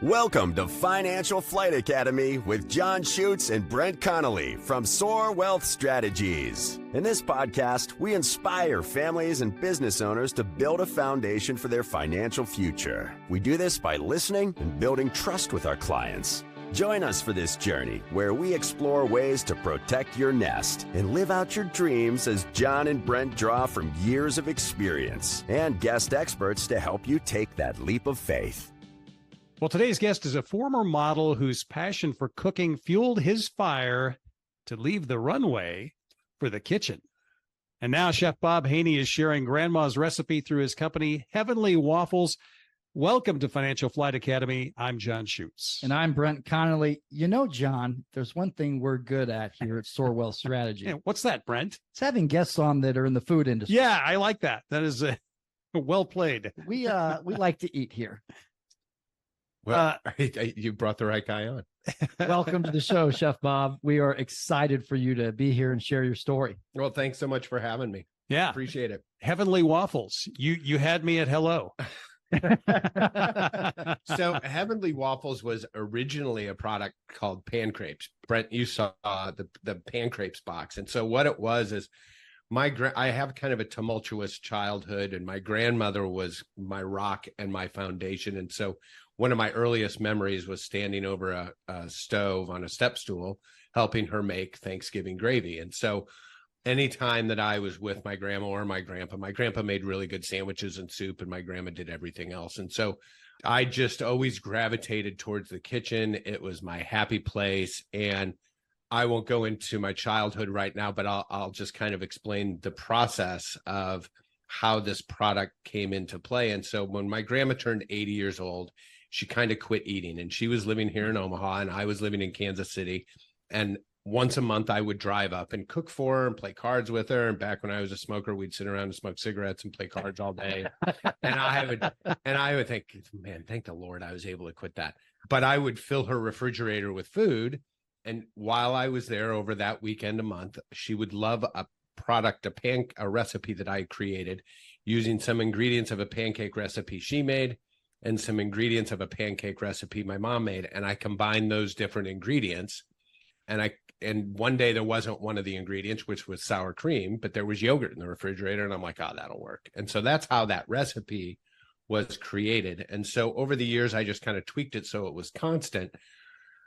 Welcome to Financial Flight Academy with John Schuetz and Brent Connelly from Soar Wealth Strategies. In this podcast, we inspire families and business owners to build a foundation for their financial future. We do this by listening and building trust with our clients. Join us for this journey where we explore ways to protect your nest and live out your dreams as John and Brent draw from years of experience and guest experts to help you take that leap of faith. Well, today's guest is a former model whose passion for cooking fueled his fire to leave the runway for the kitchen. And now Chef Bob Haney is sharing Grandma's recipe through his company, Heavenly Waffles. Welcome to Financial Flight Academy. I'm John Schuetz. And I'm Brent Connelly. You know, John, there's one thing we're good at here at Soar Wealth Strategy. Yeah, what's that, Brent? It's having guests on that are in the food industry. Yeah, I like that. That is well played. We like to eat here. Well, you brought the right guy on. Welcome to the show, Chef Bob. We are excited for you to be here and share your story. Well, thanks so much for having me. Yeah. Appreciate it. Heavenly Waffles. You had me at hello. So Heavenly Waffles was originally a product called pancakes. Brent, you saw the pancakes box. And so what it was is I have kind of a tumultuous childhood, and my grandmother was my rock and my foundation. And so one of my earliest memories was standing over a stove on a step stool, helping her make Thanksgiving gravy. And so anytime that I was with my grandma or my grandpa made really good sandwiches and soup, and my grandma did everything else. And so I just always gravitated towards the kitchen. It was my happy place. And I won't go into my childhood right now, but I'll just kind of explain the process of how this product came into play. And so when my grandma turned 80 years old, she kind of quit eating, and she was living here in Omaha and I was living in Kansas City. And once a month I would drive up and cook for her and play cards with her. And back when I was a smoker, we'd sit around and smoke cigarettes and play cards all day. And I would think, man, thank the Lord I was able to quit that. But I would fill her refrigerator with food. And while I was there over that weekend a month, she would love a product, a recipe that I created using some ingredients of a pancake recipe she made and some ingredients of a pancake recipe my mom made. And I combined those different ingredients. And one day there wasn't one of the ingredients, which was sour cream, but there was yogurt in the refrigerator. And I'm like, oh, that'll work. And so that's how that recipe was created. And so over the years, I just kind of tweaked it so it was constant.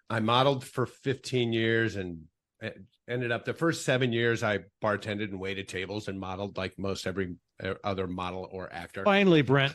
I modeled for 15 years and ended up the first 7 years I bartended and waited tables and modeled like most every other model or actor. Finally, Brent,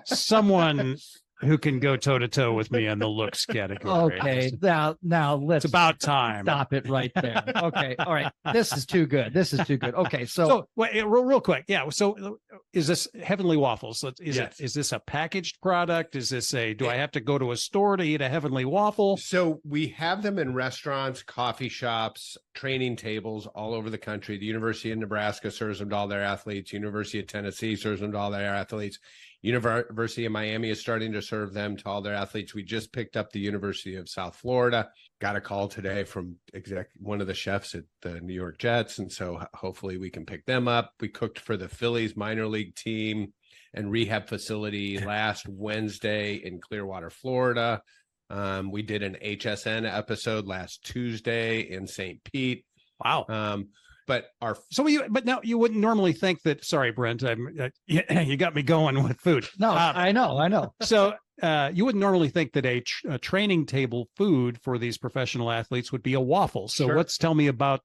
someone who can go toe to toe with me on the looks category. Okay, now let's. It's about time. Stop it right there. Okay, all right. This is too good. Okay, so wait, real quick, yeah. So, is this Heavenly Waffles? Is this a packaged product? Is this do I have to go to a store to eat a Heavenly Waffle? So we have them in restaurants, coffee shops, training tables all over the country. The University of Nebraska serves them to all their athletes. University of Tennessee serves them to all their athletes. University of Miami is starting to serve them to all their athletes. We just picked up the University of South Florida. Got a call today from one of the chefs at the New York Jets, and so hopefully we can pick them up. We cooked for the Phillies minor league team and rehab facility last Wednesday in Clearwater, Florida. We did an HSN episode last Tuesday in St. Pete. Wow. But now you wouldn't normally think that. Sorry, Brent, you got me going with food. No, I know. So you wouldn't normally think that a training table food for these professional athletes would be a waffle. So Sure. Let's tell me about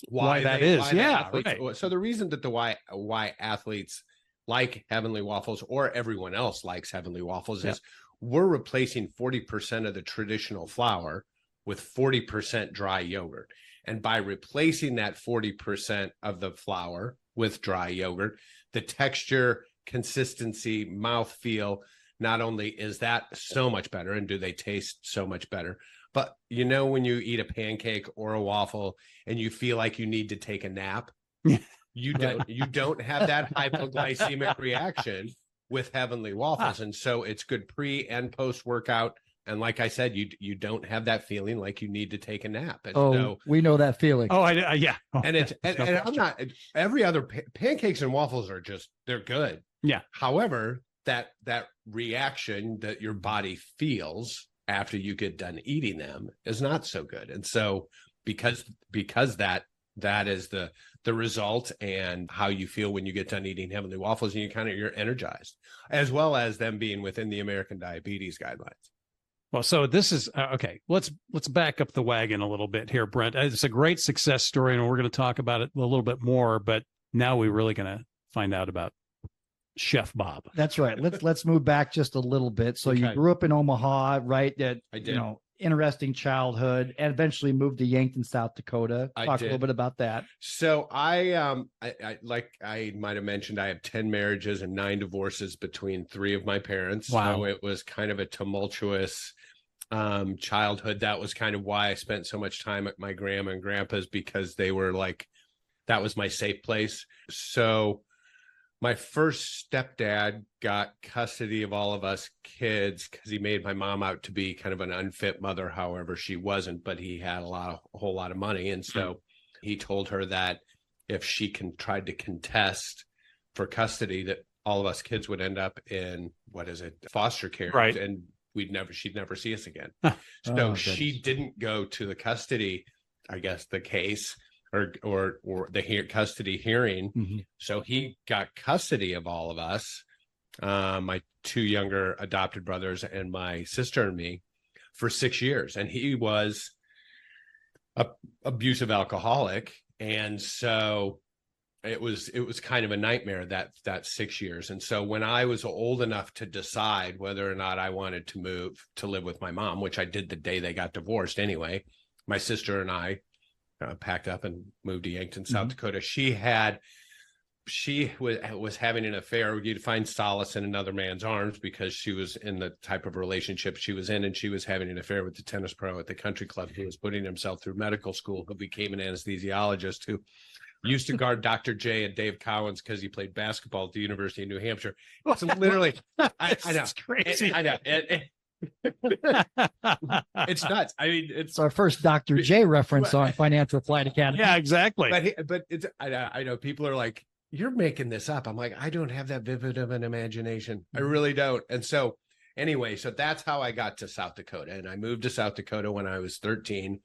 why that is. Yeah, right. So the reason that why athletes like Heavenly Waffles, or everyone else likes Heavenly Waffles, is we're replacing 40% of the traditional flour with 40% dry yogurt. And by replacing that 40% of the flour with dry yogurt, the texture, consistency, mouthfeel, not only is that so much better and do they taste so much better, but when you eat a pancake or a waffle and you feel like you need to take a nap, you don't have that hypoglycemic reaction with Heavenly Waffles. And so it's good pre and post workout. And like I said, you don't have that feeling like you need to take a nap. And so, we know that feeling. Yeah. And it's and I'm not. Every other pancakes and waffles are they're good. Yeah. However, that reaction that your body feels after you get done eating them is not so good. And so because that is the result and how you feel when you get done eating heavenly waffles, and you're energized, as well as them being within the American Diabetes Guidelines. Well, so this is okay. Let's back up the wagon a little bit here, Brent. It's a great success story, and we're going to talk about it a little bit more. But now we're really going to find out about Chef Bob. That's right. Let's move back just a little bit. So Okay. you grew up in Omaha, right? That I did. Interesting childhood, and eventually moved to Yankton, South Dakota. I Talk did. a little bit about that. So I like I might have mentioned, I have 10 marriages and 9 divorces between 3 of my parents. Wow. So it was kind of a tumultuous childhood. That was kind of why I spent so much time at my grandma and grandpa's, because they were like, that was my safe place. So my first stepdad got custody of all of us kids because he made my mom out to be kind of an unfit mother. However, she wasn't, but he had a whole lot of money. And so he told her that if she tried to contest for custody, that all of us kids would end up in, foster care. Right. And she'd never see us again. Oh, So she didn't go to the custody, I guess, the case or the custody hearing. Mm-hmm. So he got custody of all of us, my 2 younger adopted brothers and my sister and me, for 6 years. And he was a abusive alcoholic. And so it was kind of a nightmare that 6 years. And so when I was old enough to decide whether or not I wanted to move to live with my mom, which I did the day they got divorced anyway, my sister and I packed up and moved to Yankton, South Dakota. She was having an affair. You'd find solace in another man's arms, because she was in the type of relationship she was in, and she was having an affair with the tennis pro at the country club who was putting himself through medical school, who became an anesthesiologist, who used to guard Dr. J and Dave Cowens because he played basketball at the University of New Hampshire. It's literally, I know, It's crazy. I know. It's nuts. I mean, It's our first Dr. J reference on Financial Flight Academy. Yeah, exactly. but it's, I know people are like, you're making this up. I'm like, I don't have that vivid of an imagination. I really don't. And so anyway, so that's how I got to South Dakota. And I moved to South Dakota when I was 13,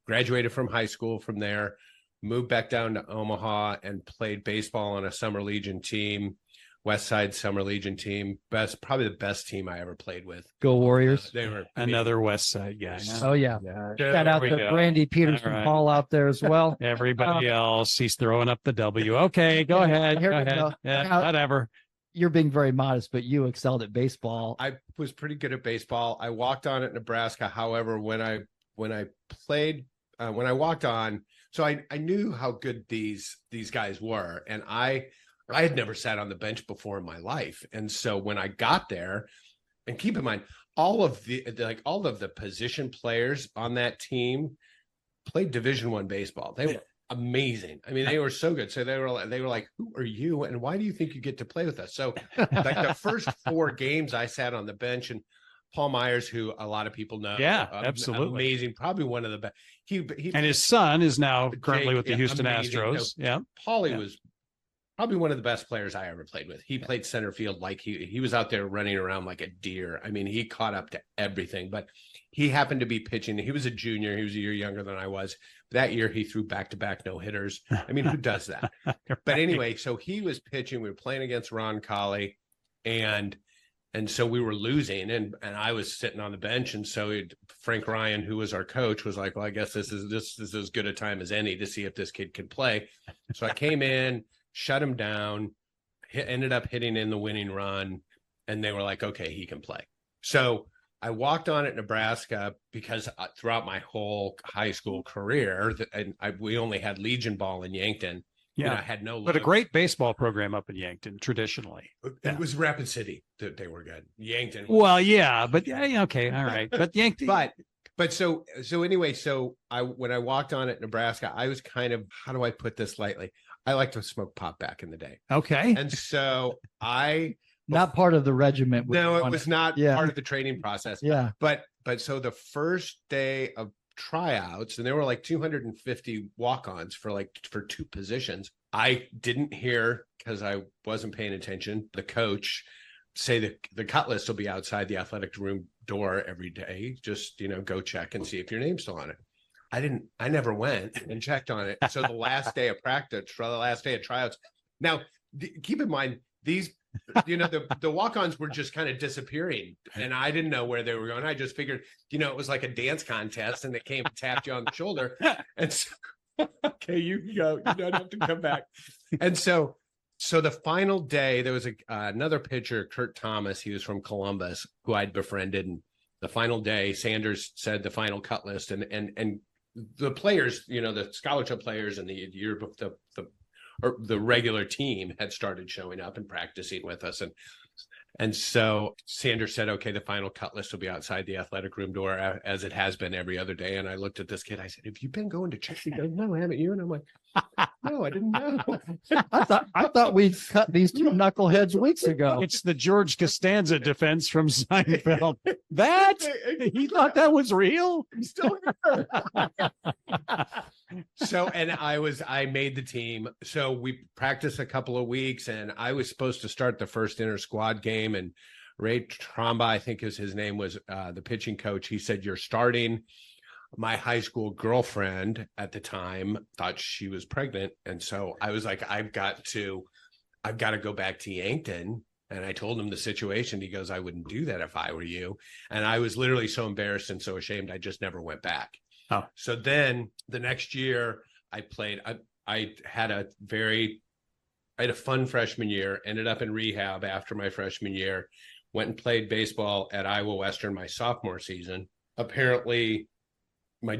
graduated from high school from there, moved back down to Omaha and played baseball on a Summer Legion team, West Side Summer Legion team. Probably the best team I ever played with. Go Warriors. They were Another West Side guy. Oh, yeah. Shout out There to we go. Brandy Peterson All right. Paul out there as well. Everybody else, he's throwing up the W. Okay, go ahead. Here Go we ahead. go. Yeah, Now- whatever. You're being very modest, but you excelled at baseball. I was pretty good at baseball. I walked on at Nebraska. However, when I walked on, so I knew how good these guys were, and I had never sat on the bench before in my life. And so when I got there, and keep in mind, all of the position players on that team played Division I baseball. They were amazing. I mean, they were so good. So they were like, who are you? And why do you think you get to play with us? So like the first 4 games I sat on the bench, and Paul Myers, who a lot of people know. Yeah, absolutely. Amazing. Probably one of the best. He And his son is now currently Jake, with the yeah, Houston amazing. Astros. Yeah. Paulie was probably one of the best players I ever played with. He played center field like he was out there running around like a deer. I mean, he caught up to everything, but he happened to be pitching. He was a junior. He was a year younger than I was. That year, he threw back-to-back no-hitters. I mean, who does that? But anyway, so he was pitching. We were playing against Ron Colley, and so we were losing, and I was sitting on the bench. And so Frank Ryan, who was our coach, was like, well, I guess this is as good a time as any to see if this kid can play. So I came in, shut him down, ended up hitting in the winning run, and they were like, okay, he can play. So I walked on at Nebraska because throughout my whole high school career, we only had Legion ball in Yankton. Yeah. You know, I had no. But a great baseball program up in Yankton traditionally. It was Rapid City that they were good. Yankton. Well, yeah, but yeah, okay, all right. But Yankton. But so anyway, so when I walked on at Nebraska, I was kind of, how do I put this lightly? I like to smoke pot back in the day. Okay. And so Not part of the regiment. No, it was not Yeah. part of the training process. Yeah. But so the first day of tryouts, and there were like 250 walk-ons for 2 positions. I didn't hear, because I wasn't paying attention, the coach say that the cut list will be outside the athletic room door every day. Just, go check and see if your name's still on it. I never went and checked on it. So the last day of practice, or the last day of tryouts. Now, keep in mind, these, the walk-ons were just kind of disappearing, and I didn't know where they were going. I just figured, it was like a dance contest, and they came and tapped you on the shoulder. And so, okay, you can go. You don't have to come back. And so the final day, there was another pitcher, Kurt Thomas. He was from Columbus, who I'd befriended. And the final day, Sanders said the final cut list, and the players, the scholarship players and the regular team had started showing up and practicing with us. And so Sanders said, okay, the final cut list will be outside the athletic room door, as it has been every other day. And I looked at this kid. I said, have you been going to check? He goes, no, haven't you? And I'm like, no, I didn't know. I thought we cut these two knuckleheads weeks ago. It's the George Costanza defense from Seinfeld. That he thought that was real. I'm still here. So, and I made the team. So we practiced a couple of weeks, and I was supposed to start the first inter squad game. And Ray Tromba, I think his name was, the pitching coach. He said, you're starting. My high school girlfriend at the time thought she was pregnant. And so I was like, I've got to go back to Yankton. And I told him the situation. He goes, I wouldn't do that if I were you. And I was literally so embarrassed and so ashamed. I just never went back. Oh. So then the next year I played, I had a fun freshman year, ended up in rehab after my freshman year, went and played baseball at Iowa Western my sophomore season. Apparently my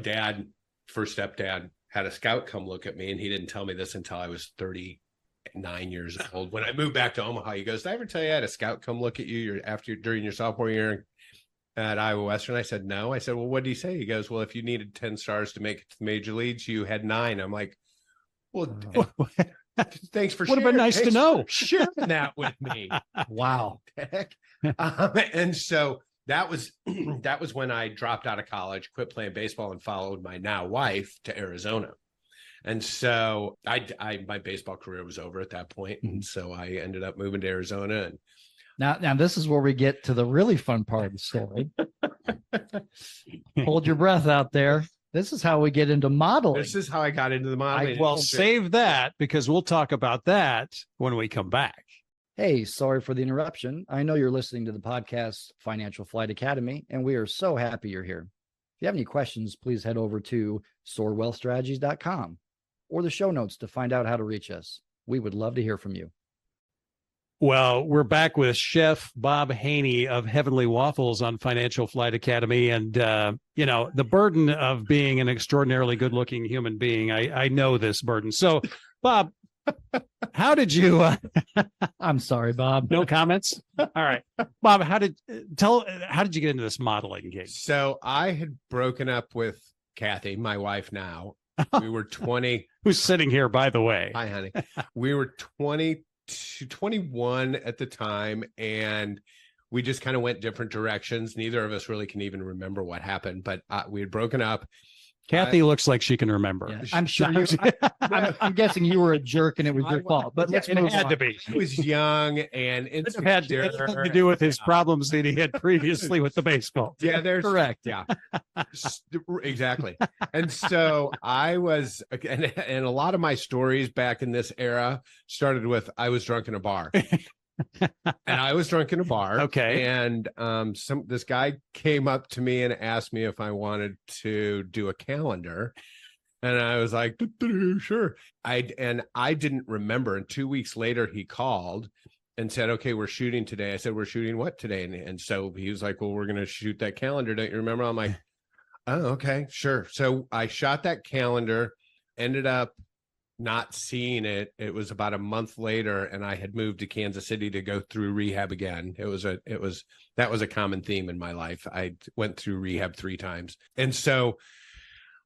first stepdad, had a scout come look at me, and he didn't tell me this until I was 39 years old. When I moved back to Omaha, he goes, did I ever tell you I had a scout come look at you during your sophomore year at Iowa Western? I said, no. I said, well, what did he say? He goes, well, if you needed 10 stars to make it to the major leagues, you had 9. I'm like, well, thanks for would have been nice to know. Sharing that with me. Wow. And so that was when I dropped out of college, quit playing baseball, and followed my now wife to Arizona. And so my baseball career was over at that point. And so I ended up moving to Arizona. And now this is where we get to the really fun part of the story. Hold your breath out there. This is how we get into modeling. This is how I got into the modeling. Well, save that, because we'll talk about that when we come back. Hey, sorry for the interruption. I know you're listening to the podcast Financial Flight Academy, and we are so happy you're here. If you have any questions, please head over to soarwealthstrategies.com or the show notes to find out how to reach us. We would love to hear from you. Well, we're back with Chef Bob Haney of Heavenly Waffles on Financial Flight Academy. And, the burden of being an extraordinarily good-looking human being, I know this burden. So, Bob, how did you I'm sorry, Bob. No comments. All right, Bob, how did you get into this modeling gig? So I had broken up with Kathy, my wife now. We were 20. Who's sitting here, by the way? Hi, honey. We were 21 at the time, and we just kind of went different directions. Neither of us really can even remember what happened, but we had broken up. Kathy looks like she can remember. Yeah, I'm sure. I'm guessing you were a jerk and it was your fault. But it had to be. He was young and it had to do with his problems that he had previously with the baseball. Yeah, there's correct. Yeah, exactly. And so I was, and a lot of my stories back in this era started with I was drunk in a bar. And I was drunk in a bar. Okay. And this guy came up to me and asked me if I wanted to do a calendar. And I was like, sure. I didn't remember. And 2 weeks later, he called and said, okay, we're shooting today. I said, we're shooting what today? And so he was like, well, we're going to shoot that calendar. Don't you remember? I'm like, oh, okay, sure. So I shot that calendar, ended up not seeing it. It was about a month later, and I had moved to Kansas City to go through rehab again. That was a common theme in my life. I went through rehab 3 times. And so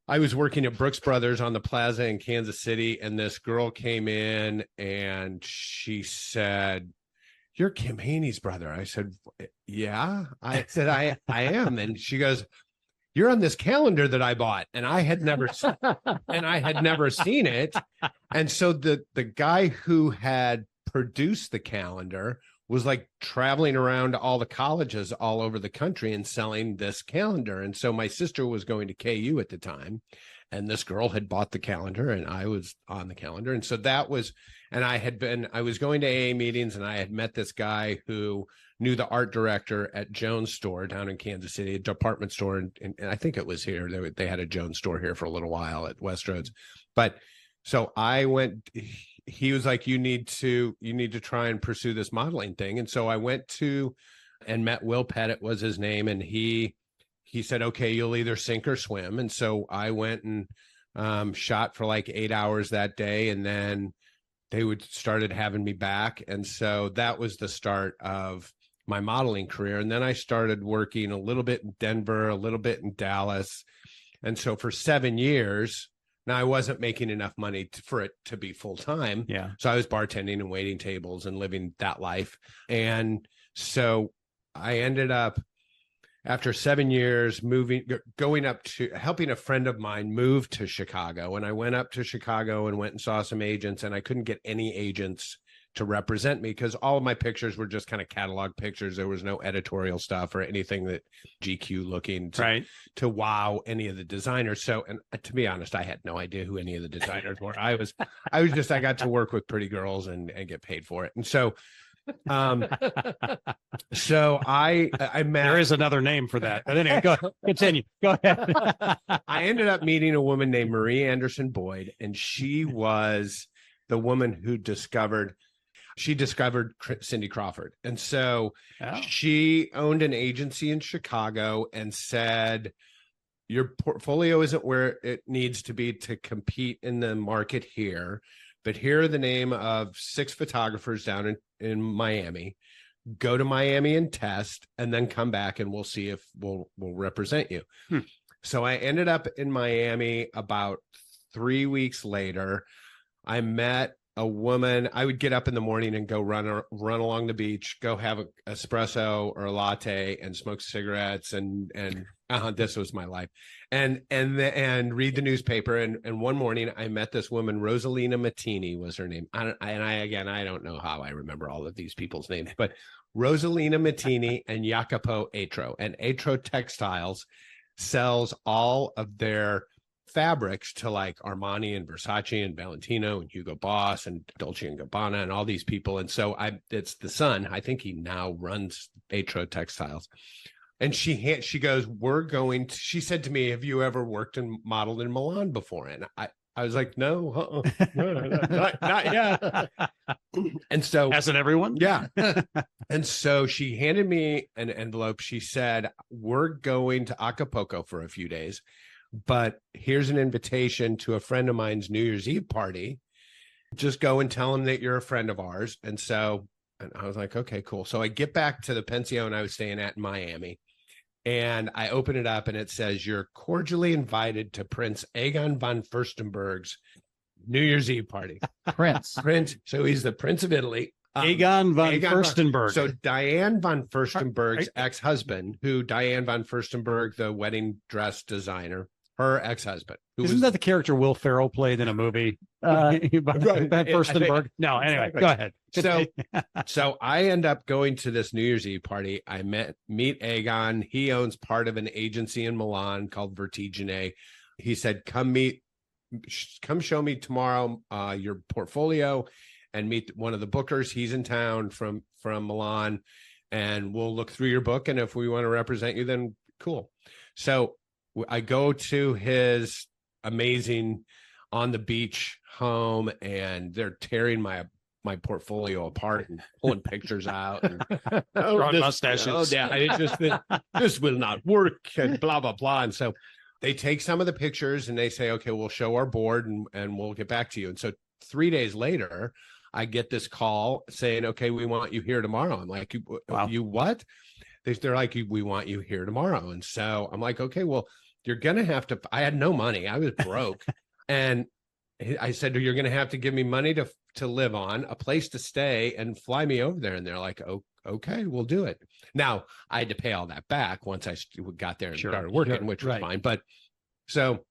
I was working at Brooks Brothers on the plaza in Kansas City, and this girl came in and she said, "You're Kim Haney's brother." I said, "Yeah." I said, I am. And she goes, "You're on this calendar that I bought." And I had never seen it. And so the guy who had produced the calendar was like traveling around to all the colleges all over the country and selling this calendar. And so my sister was going to KU at the time, and this girl had bought the calendar and I was on the calendar. And so that was, and I was going to AA meetings, and I had met this guy who knew the art director at Jones Store down in Kansas City, a department store. And I think it was here. They had a Jones Store here for a little while at Westroads. But so I went, he was like, you need to try and pursue this modeling thing. And so I went to and met Will Pettit was his name. And he said, okay, you'll either sink or swim. And so I went and shot for like 8 hours that day. And then they started having me back. And so that was the start of my modeling career. And then I started working a little bit in Denver, a little bit in Dallas. And so for 7 years, now I wasn't making enough money for it to be full time. Yeah. So I was bartending and waiting tables and living that life. And so I ended up, after 7 years, going up to helping a friend of mine move to Chicago. And I went up to Chicago and went and saw some agents, and I couldn't get any agents to represent me because all of my pictures were just kind of catalog pictures. There was no editorial stuff or anything that GQ looking to wow any of the designers. So, and to be honest, I had no idea who any of the designers were. I got to work with pretty girls and get paid for it. And so, so I met, there is another name for that, but anyway, continue. Go ahead. I ended up meeting a woman named Marie Anderson Boyd, and she was the woman who discovered Cindy Crawford. And so she owned an agency in Chicago and said, your portfolio isn't where it needs to be to compete in the market here, but here are the name of 6 photographers down in Miami. Go to Miami and test, and then come back and we'll see if we'll represent you. So I ended up in Miami. About 3 weeks later, I met a woman. I would get up in the morning and go run along the beach, go have an espresso or a latte and smoke cigarettes. And this was my life. And read the newspaper. And one morning I met this woman, Rosalina Mattini was her name. I don't know how I remember all of these people's names, but Rosalina Mattini and Jacopo Atro. And Atro Textiles sells all of their fabrics to like Armani and Versace and Valentino and Hugo Boss and Dolce and Gabbana and all these people. And so it's the son. I think he now runs Atro Textiles. And she goes, she said to me, have you ever worked and modeled in Milan before? And I was like, no, not yet. And so, hasn't everyone? Yeah. And so she handed me an envelope. She said, we're going to Acapulco for a few days, but here's an invitation to a friend of mine's New Year's Eve party. Just go and tell him that you're a friend of ours. And I was like, okay, cool. So I get back to the pension I was staying at in Miami, and I open it up and it says, you're cordially invited to Prince Egon von Furstenberg's New Year's Eve party. Prince. So he's the Prince of Italy. Egon von Furstenberg. So Diane von Furstenberg's ex-husband, Diane von Furstenberg, the wedding dress designer, her ex-husband. Isn't that the character Will Ferrell played in a movie? Furstenberg. No, anyway, go ahead. So I end up going to this New Year's Eve party. I meet Egon. He owns part of an agency in Milan called Vertigine. He said, come show me tomorrow your portfolio and meet one of the bookers. He's in town from Milan, and we'll look through your book. And if we want to represent you, then cool. So I go to his amazing on the beach home, and they're tearing my portfolio apart and pulling pictures out and mustaches. This will not work and blah blah blah. And so they take some of the pictures and they say, okay, we'll show our board and we'll get back to you. And so 3 days later, I get this call saying, okay, we want you here tomorrow. I'm like, wow. You what? They're like, we want you here tomorrow. And so I'm like, okay, well, you're going to have to, I had no money. I was broke. And I said, you're going to have to give me money to live on, a place to stay, and fly me over there. And they're like, oh, okay, we'll do it. Now, I had to pay all that back once I got there and started working, which was fine. But so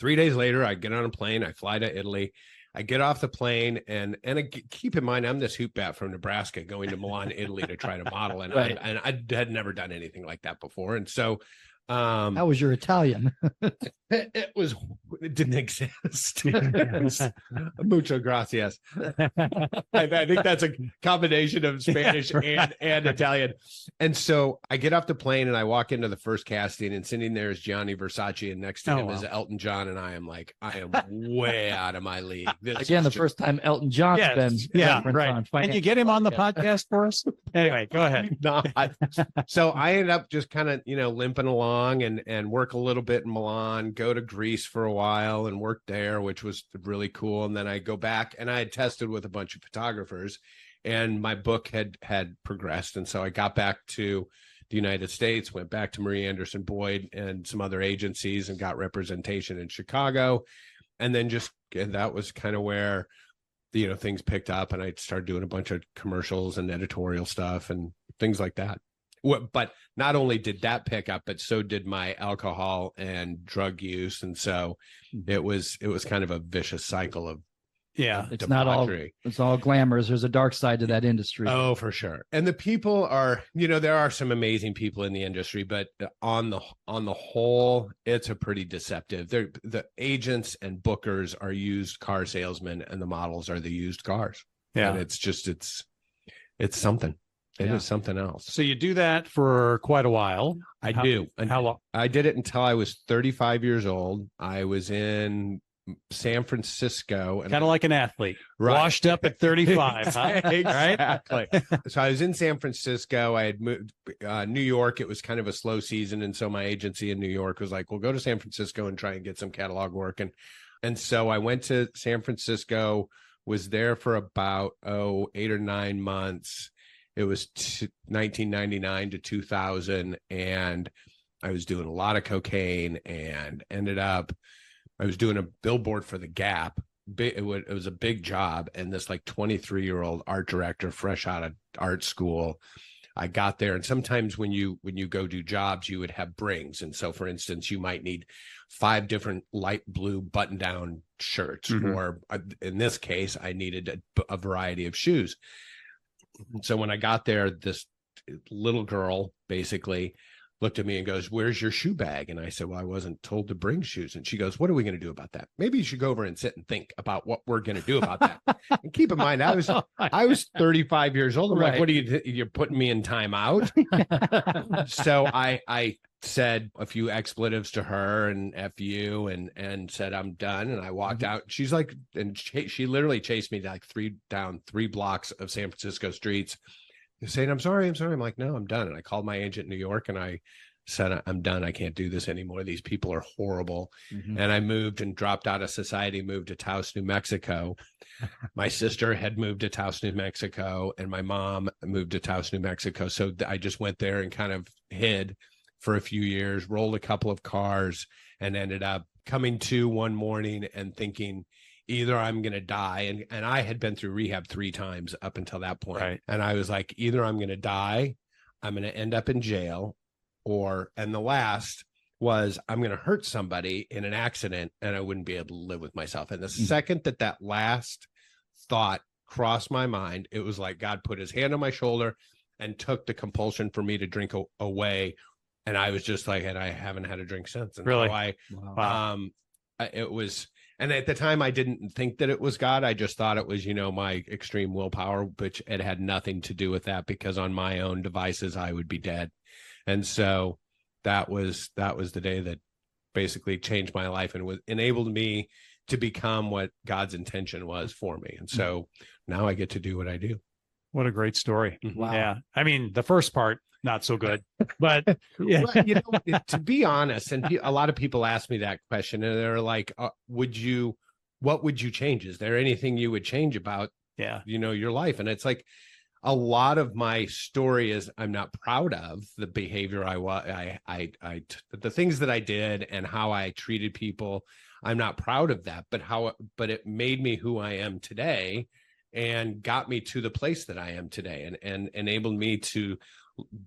3 days later, I get on a plane, I fly to Italy. I get off the plane, and keep in mind, I'm this hoop bat from Nebraska going to Milan, Italy to try to model. And, Right. I had never done anything like that before. And so, How was your Italian? it didn't exist. Mucho gracias. I think that's a combination of Spanish and Italian. And so I get off the plane and I walk into the first casting, and sitting there is Gianni Versace, and next to him is Elton John. And I am way out of my league. Again, the first time Elton John's been right. Can you get him on the podcast for us? Anyway, go ahead. So I ended up just kind of, limping along and work a little bit in Milan, go to Greece for a while and work there, which was really cool. And then I go back, and I had tested with a bunch of photographers, and my book had progressed. And so I got back to the United States, went back to Marie Anderson Boyd and some other agencies, and got representation in Chicago. And then that was kind of where, things picked up, and I started doing a bunch of commercials and editorial stuff and things like that. But not only did that pick up, but so did my alcohol and drug use. And so it was kind of a vicious cycle of it's not all glamorous. There's a dark side to that industry. Oh, for sure. And the people are, there are some amazing people in the industry, but on the whole, it's a pretty deceptive. The agents and bookers are used car salesmen, and the models are the used cars. Yeah. And it's something. It is something else. So you do that for quite a while. I do. How long? I did it until I was 35 years old. I was in San Francisco. Kind of like an athlete. Right. Washed up at 35. Huh? Exactly. So I was in San Francisco. I had moved New York. It was kind of a slow season. And so my agency in New York was like, well, go to San Francisco and try and get some catalog work. And so I went to San Francisco, was there for about 8 or 9 months. It was 1999 to 2000, and I was doing a lot of cocaine, and I was doing a billboard for the Gap. It was a big job, and this 23-year-old art director, fresh out of art school, I got there, and sometimes when you go do jobs, you would have brings. And so, for instance, you might need 5 different light blue button-down shirts, or in this case, I needed a variety of shoes. So when I got there, this little girl basically looked at me and goes, "Where's your shoe bag?" And I said, "Well, I wasn't told to bring shoes." And she goes, "What are we going to do about that? Maybe you should go over and sit and think about what we're going to do about that." And keep in mind, I was 35 years old. I'm like, "What are you're putting me in timeout?" So I said a few expletives to her and F you and said, "I'm done." And I walked out. She's like, and she literally chased me down 3 blocks of San Francisco streets, saying, I'm sorry. I'm like, "No, I'm done." And I called my agent in New York, and I said, "I'm done. I can't do this anymore. These people are horrible." And I moved and dropped out of society, moved to Taos, New Mexico. My sister had moved to Taos, New Mexico, and my mom moved to Taos, New Mexico. So I just went there and kind of hid for a few years, rolled a couple of cars, and ended up coming to one morning and thinking, either I'm going to die. And I had been through rehab 3 times up until that point. Right. And I was like, either I'm going to die, I'm going to end up in jail, and the last was I'm going to hurt somebody in an accident, and I wouldn't be able to live with myself. And the second that last thought crossed my mind, it was like God put his hand on my shoulder and took the compulsion for me to drink away. And I was just like, and I haven't had a drink since. And really? So it was, and at the time I didn't think that it was God. I just thought it was, my extreme willpower, which it had nothing to do with that, because on my own devices, I would be dead. And so that was the day that basically changed my life and enabled me to become what God's intention was for me. And so now I get to do what I do. What a great story. Wow. Yeah. I mean, the first part, not so good, but yeah. Well, to be honest, and a lot of people ask me that question, and they're like, what would you change? Is there anything you would change about, your life? And it's like, a lot of my story is I'm not proud of the behavior the things that I did and how I treated people. I'm not proud of that, but it made me who I am today and got me to the place that I am today, and enabled me to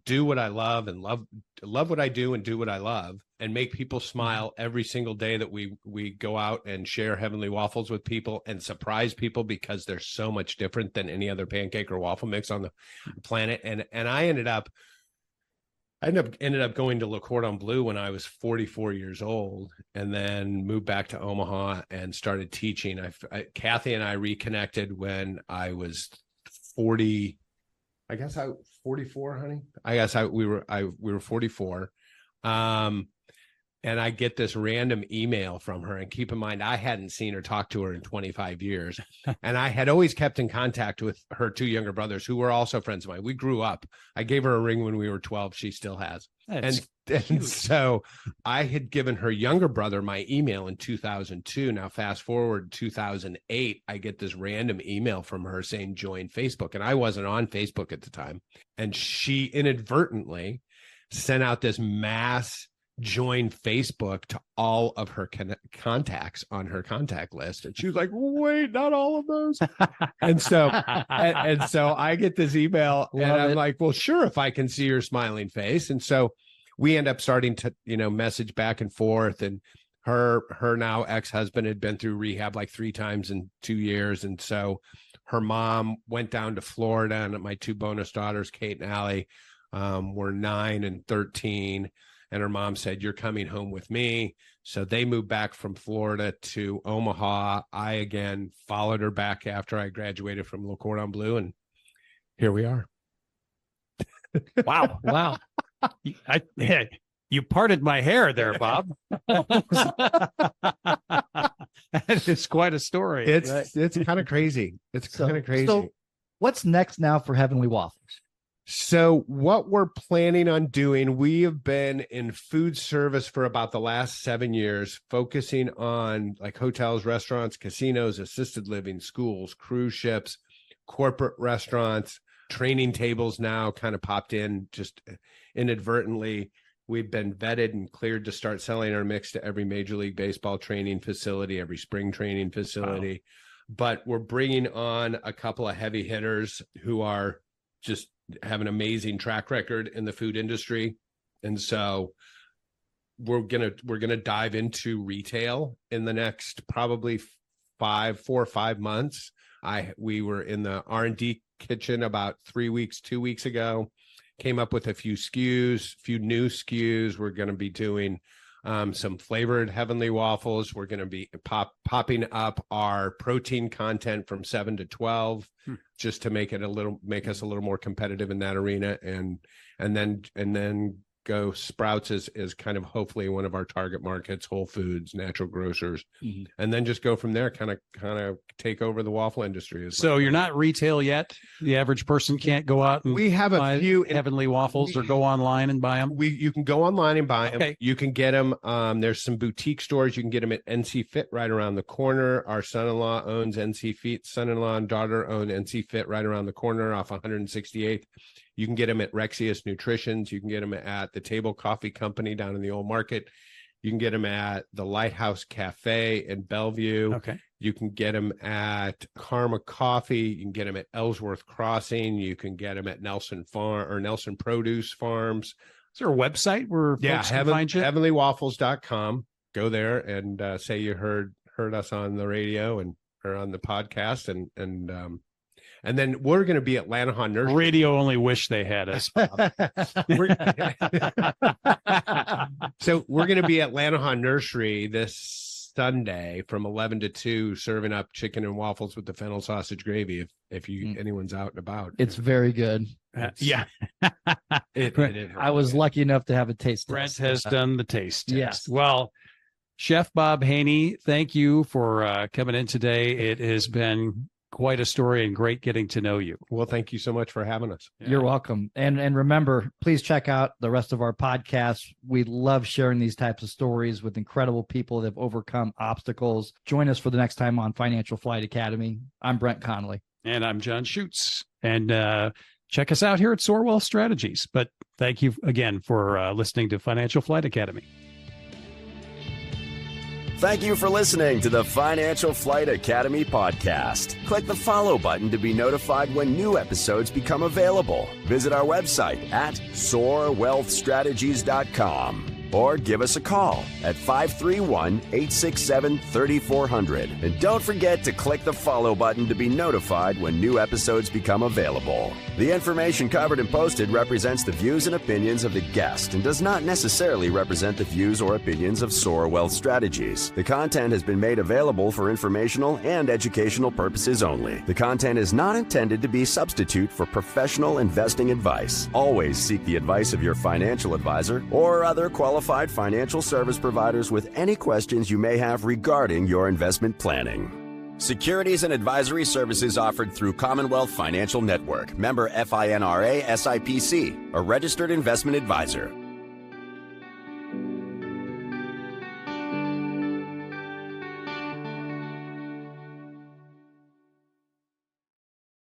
do what I love and love what I do and do what I love and make people smile every single day that we go out and share Heavenly Waffles with people and surprise people, because they're so much different than any other pancake or waffle mix on the planet. And I ended up going to Le Cordon Bleu when I was 44 years old, and then moved back to Omaha and started teaching. Kathy and I reconnected when I was 40. I guess 44, honey. We were 44. And I get this random email from her, and keep in mind, I hadn't seen or talked to her in 25 years. And I had always kept in contact with her two younger brothers who were also friends of mine. We grew up. I gave her a ring when we were 12. She still has. And so I had given her younger brother my email in 2002. Now, fast forward 2008, I get this random email from her saying, join Facebook. And I wasn't on Facebook at the time. And she inadvertently sent out this mass join Facebook to all of her contacts on her contact list. And she was like, wait, not all of those. And so I get this email and I'm like, well, sure, if I can see your smiling face. And so we end up starting to, message back and forth. And her now ex-husband had been through rehab like 3 times in 2 years. And so her mom went down to Florida, and my 2 bonus daughters, Kate and Allie, were 9 and 13. And her mom said, you're coming home with me. So they moved back from Florida to Omaha. I, again, followed her back after I graduated from Le Cordon Bleu. And here we are. Wow. Wow. You parted my hair there, Bob. That is quite a story. It's kind of crazy. It's kind of crazy. So what's next now for Heavenly Waffles? So what we're planning on doing, we have been in food service for about the last 7 years, focusing on like hotels, restaurants, casinos, assisted living, schools, cruise ships, corporate restaurants, training tables now kind of popped in just inadvertently. We've been vetted and cleared to start selling our mix to every Major League Baseball training facility, every spring training facility. Wow. But we're bringing on a couple of heavy hitters who are just have an amazing track record in the food industry. And so we're gonna dive into retail in the next probably 4 or 5 months. We were in the R&D kitchen about 2 weeks ago, came up with a few new SKUs. We're going to be doing some flavored Heavenly Waffles. We're going to be popping up our protein content from 7 to 12, just to make us a little more competitive in that arena. And then go Sprouts is kind of hopefully one of our target markets, Whole Foods, natural grocers, and then just go from there, kind of take over the waffle industry. So you're not retail yet. The average person can't go out and we have a few Heavenly Waffles or go online and buy them. You can go online and buy them. You can get them. There's some boutique stores. You can get them at NC Fit right around the corner. Our son-in-law owns NC Fit. Son-in-law and daughter own NC Fit right around the corner off 168th. You can get them at Rexius Nutritions. You can get them at the Table Coffee Company down in the Old Market. You can get them at the Lighthouse Cafe in Bellevue. Okay. You can get them at Karma Coffee. You can get them at Ellsworth Crossing. You can get them at Nelson Produce Farms. Is there a website where folks can find you? Heavenlywaffles.com. Go there and say you heard us on the radio or on the podcast, and then we're going to be at Lanahaw Nursery. Radio only wish they had us. So we're going to be at Lanahaw Nursery this Sunday from 11 to 2, serving up chicken and waffles with the fennel sausage gravy. If anyone's out and about, it's very good. Yeah, it is. I was lucky enough to have a taste. Brent has done the taste test. Yes. Well, Chef Bob Haney, thank you for coming in today. It has been quite a story and great getting to know you. Well, thank you so much for having us. Yeah. You're welcome. And remember, please check out the rest of our podcasts. We love sharing these types of stories with incredible people that have overcome obstacles. Join us for the next time on Financial Flight Academy. I'm Brent Connelly. And I'm John Schuetz. And check us out here at Soar Wealth Strategies. But thank you again for listening to Financial Flight Academy. Thank you for listening to the Financial Flight Academy podcast. Click the follow button to be notified when new episodes become available. Visit our website at soarwealthstrategies.com or give us a call at 531-867-3400. And don't forget to click the follow button to be notified when new episodes become available. The information covered and posted represents the views and opinions of the guest and does not necessarily represent the views or opinions of Soar Wealth Strategies. The content has been made available for informational and educational purposes only. The content is not intended to be a substitute for professional investing advice. Always seek the advice of your financial advisor or other qualified financial service providers with any questions you may have regarding your investment planning. Securities and advisory services offered through Commonwealth Financial Network, member FINRA SIPC, a registered investment advisor.